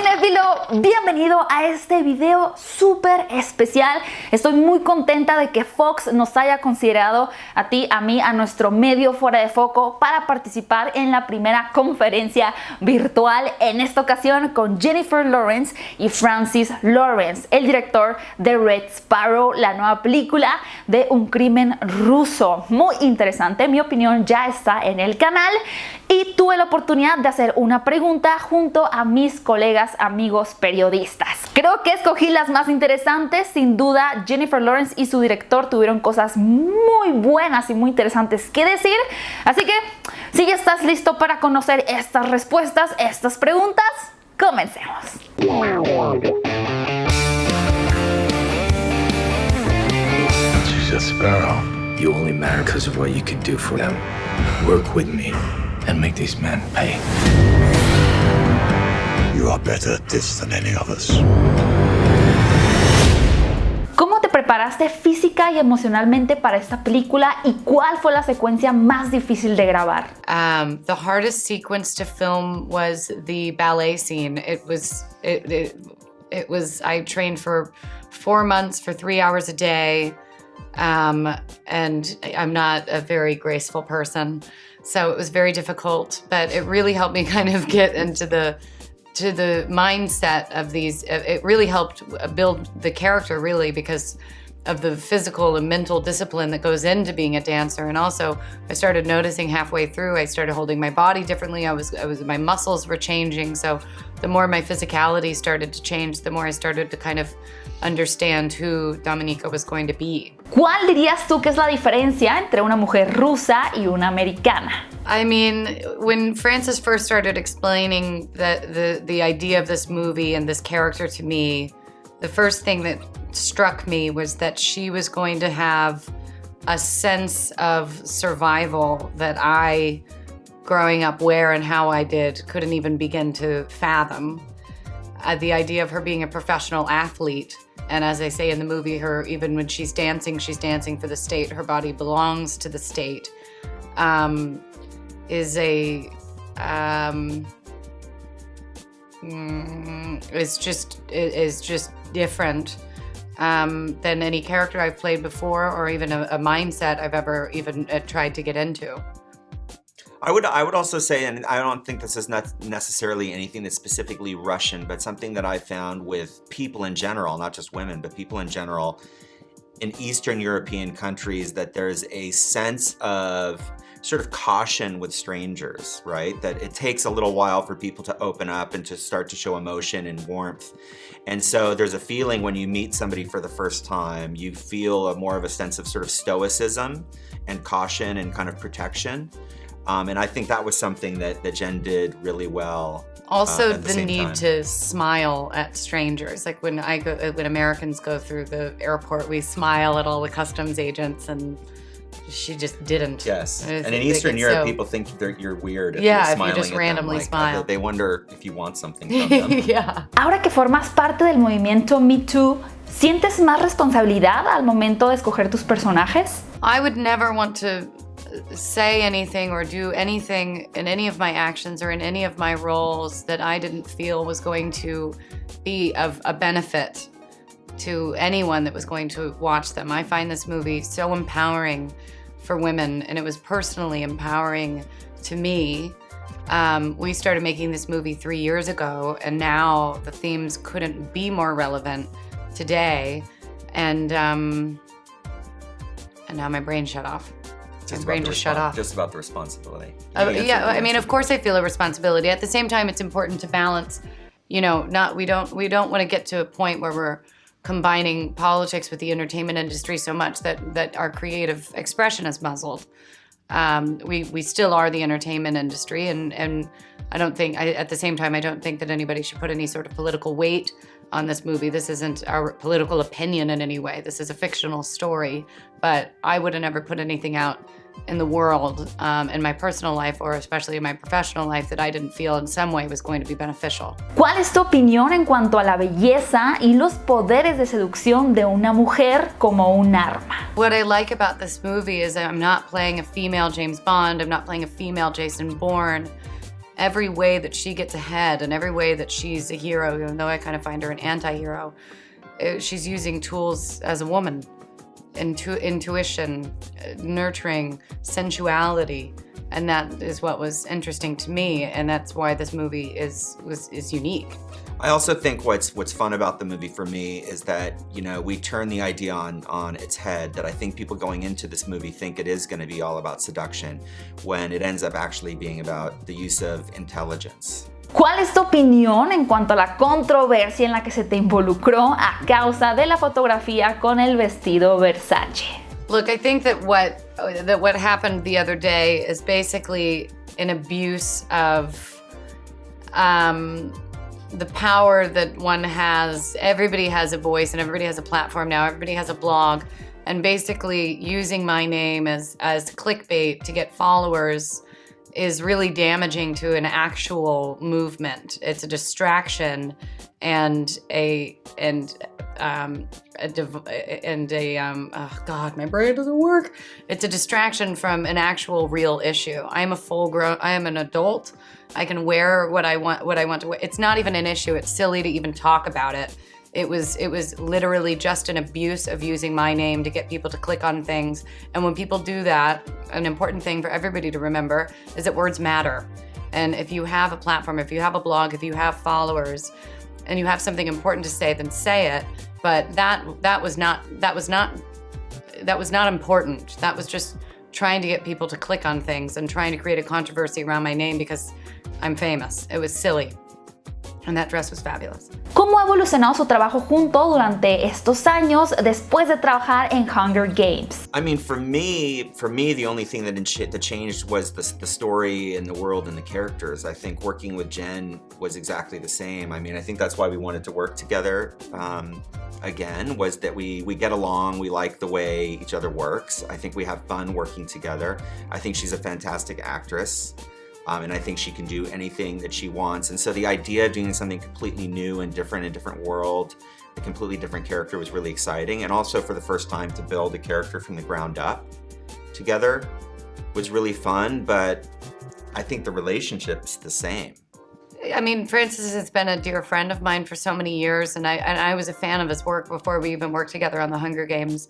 cinéfilo, bienvenido a este video súper especial. Estoy muy contenta de que Fox nos haya considerado a ti, a mí, a nuestro medio Fuera de Foco para participar en la primera conferencia virtual, en esta ocasión con Jennifer Lawrence y Francis Lawrence, el director de Red Sparrow, la nueva película de un crimen ruso. Muy interesante, mi opinión ya está en el canal y tuve la oportunidad de hacer una pregunta junto a mis colegas, amigos periodistas. Creo que escogí las más interesantes. Sin duda, Jennifer Lawrence y su director tuvieron cosas muy buenas y muy interesantes que decir. Así que, si ya estás listo para conocer estas respuestas, estas preguntas, comencemos. She's a Sparrow. You only marry because of what you can do for them. Work with me and make these men pay. You are better at this than any of us. ¿Cómo te preparaste física y emocionalmente para esta película y cuál fue la secuencia más difícil de grabar? The hardest sequence to film was the ballet scene. It was I trained for 4 months for 3 hours a day, and I'm not a very graceful person, so it was very difficult. But it really helped me kind of get into the mindset of these. It really helped build the character, really, because of the physical and mental discipline that goes into being a dancer. And also, I started noticing halfway through, I started holding my body differently. My muscles were changing. So the more my physicality started to change, the more I started to kind of understand who Dominica was going to be. ¿Cuál dirías tú que es la diferencia entre una mujer rusa y una americana? I mean, when Frances first started explaining the idea of this movie and this character to me, the first thing that struck me was that she was going to have a sense of survival that I, growing up where and how I did, couldn't even begin to fathom. The idea of her being a professional athlete, and as I say in the movie, even when she's dancing for the state, her body belongs to the state, is just different than any character I've played before, or even a mindset I've ever even tried to get into. I would also say, and I don't think this is not necessarily anything that's specifically Russian, but something that I found with people in general, not just women, but people in general in Eastern European countries, that there's a sense of sort of caution with strangers, right? That it takes a little while for people to open up and to start to show emotion and warmth. And so there's a feeling when you meet somebody for the first time, you feel more of a sense of sort of stoicism and caution and kind of protection. And I think that was something that Jen did really well. Also, the need to smile at strangers. Like when Americans go through the airport, we smile at all the customs agents, and she just didn't. Yes, and in Eastern Europe, people think you're weird if you're smiling if you just randomly smile. They wonder if you want something from them. Yeah. Ahora que formas parte del movimiento Me Too, ¿sientes más responsabilidad al momento de escoger tus personajes? I would never want to say anything or do anything in any of my actions or in any of my roles that I didn't feel was going to be of a benefit to anyone that was going to watch them. I find this movie so empowering for women, and it was personally empowering to me. We started making this movie 3 years ago, and now the themes couldn't be more relevant today. And now my brain shut off. My brain just shut off. Just about the responsibility. I mean, of course I feel a responsibility. At the same time, it's important to balance, we don't want to get to a point where we're combining politics with the entertainment industry so much that our creative expression is muzzled. We still are the entertainment industry, and I don't think, at the same time, I don't think that anybody should put any sort of political weight on this movie. This isn't our political opinion in any way. This is a fictional story, but I would have never put anything out in the world, in my personal life, or especially in my professional life, that I didn't feel in some way was going to be beneficial. ¿Cuál es tu opinión en cuanto a la belleza y los poderes de seducción de una mujer como un arma? What I like about this movie is that I'm not playing a female James Bond, I'm not playing a female Jason Bourne. every way that she gets ahead and every way that she's a hero, even though I kind of find her an anti-hero, she's using tools as a woman, intuition, nurturing, sensuality. And that is what was interesting to me, and that's why this movie is unique. I also think what's fun about the movie for me is that, you know, we turn the idea on its head, that I think people going into this movie think it is going to be all about seduction, when it ends up actually being about the use of intelligence. ¿Cuál es tu opinión en cuanto a la controversia en la que se te involucró a causa de la fotografía con el vestido Versace? Look, I think that what happened the other day is basically an abuse of the power that one has. Everybody has a voice and everybody has a platform now. Everybody has a blog, and basically using my name as clickbait to get followers is really damaging to an actual movement. It's a distraction and oh God, my brain doesn't work. It's a distraction from an actual real issue. I am an adult. I can wear what I want to wear. It's not even an issue. It's silly to even talk about it. It was literally just an abuse of using my name to get people to click on things. And when people do that, an important thing for everybody to remember is that words matter. And if you have a platform, if you have a blog, if you have followers, and you have something important to say, then say it. But that was not important. That was just trying to get people to click on things and trying to create a controversy around my name because I'm famous. It was silly. And that dress was fabulous. ¿Cómo ha evolucionado su trabajo junto durante estos años después de trabajar en Hunger Games? I mean, for me, the only thing that changed was the story and the world and the characters. I think working with Jen was exactly the same. I mean, I think that's why we wanted to work together again, was that we get along, we like the way each other works. I think we have fun working together. I think she's a fantastic actress. And I think she can do anything that she wants. And so the idea of doing something completely new and different, a different world, a completely different character was really exciting. And also for the first time to build a character from the ground up together was really fun, but I think the relationship's the same. I mean, Francis has been a dear friend of mine for so many years, and I was a fan of his work before we even worked together on the Hunger Games.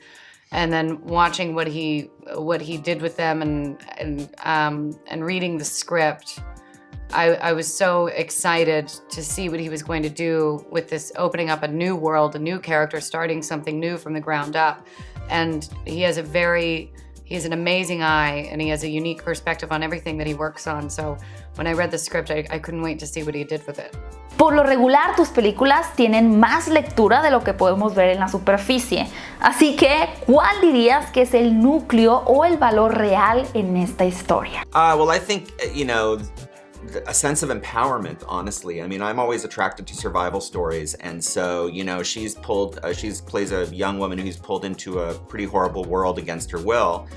And then watching what he did with them and reading the script, I was so excited to see what he was going to do with this, opening up a new world, a new character, starting something new from the ground up. And he has an amazing eye, and he has a unique perspective on everything that he works on. So when I read the script, I couldn't wait to see what he did with it. Por lo regular, tus películas tienen más lectura de lo que podemos ver en la superficie. Así que, ¿cuál dirías que es el núcleo o el valor real en esta historia? Well, I think, you know, a sense of empowerment, honestly. I mean, I'm always attracted to survival stories, and so, you know, she plays a young woman who's pulled into a pretty horrible world against her will,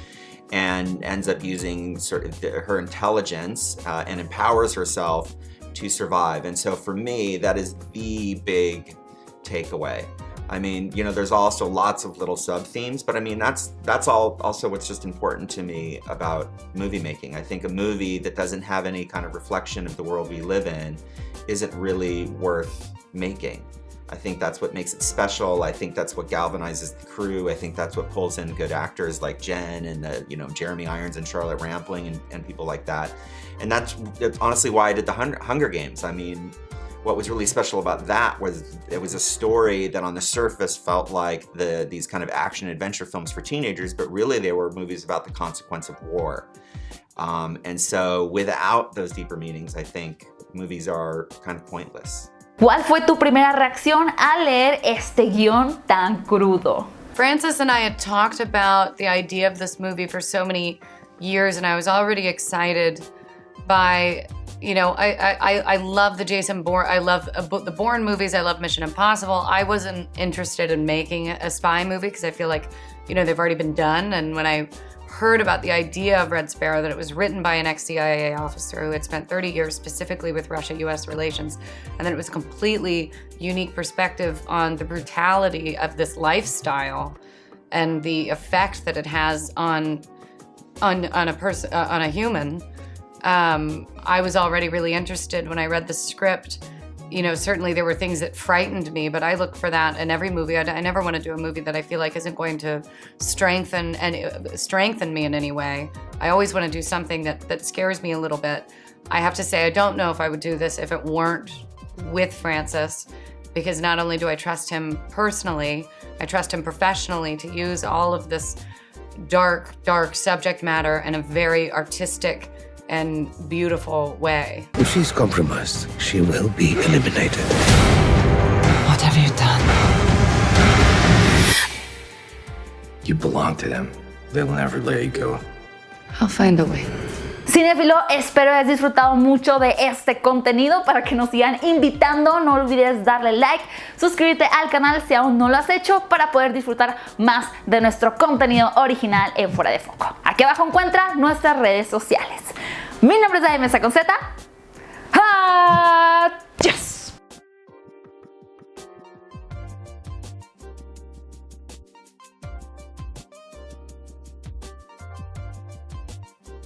and ends up using sort of her intelligence and empowers herself to survive. And so for me, that is the big takeaway. I mean, you know, there's also lots of little sub-themes, but I mean, that's all also what's just important to me about movie making. I think a movie that doesn't have any kind of reflection of the world we live in isn't really worth making. I think that's what makes it special. I think that's what galvanizes the crew. I think that's what pulls in good actors like Jen and Jeremy Irons and Charlotte Rampling and people like that. And that's honestly why I did the Hunger Games. I mean, what was really special about that was it was a story that on the surface felt like these kind of action adventure films for teenagers, but really they were movies about the consequence of war. And so without those deeper meanings, I think movies are kind of pointless. ¿Cuál fue tu primera reacción al leer este guión tan crudo? Francis and I had talked about the idea of this movie for so many years, and I was already excited by, I love the Jason Bourne, I love the Bourne movies, I love Mission Impossible. I wasn't interested in making a spy movie because I feel like, they've already been done. And when I heard about the idea of Red Sparrow, that it was written by an ex-CIA officer who had spent 30 years specifically with Russia-US relations, and that it was a completely unique perspective on the brutality of this lifestyle and the effect that it has on a person, on a human, I was already really interested when I read the script. You know, certainly there were things that frightened me, but I look for that in every movie. I never want to do a movie that I feel like isn't going to strengthen me in any way. I always want to do something that scares me a little bit. I have to say, I don't know if I would do this if it weren't with Francis, because not only do I trust him personally, I trust him professionally to use all of this dark subject matter in a very artistic and beautiful way. If she's compromised, she will be eliminated. What have you done? You belong to them. They will never let you go. I'll find a way. Cinéfilo, espero hayas disfrutado mucho de este contenido. Para que nos sigan invitando, no olvides darle like, suscribirte al canal si aún no lo has hecho, para poder disfrutar más de nuestro contenido original en Fuera de Foco. Aquí abajo encuentra nuestras redes sociales. Mi nombre es Mesa con Z. ¡Adiós!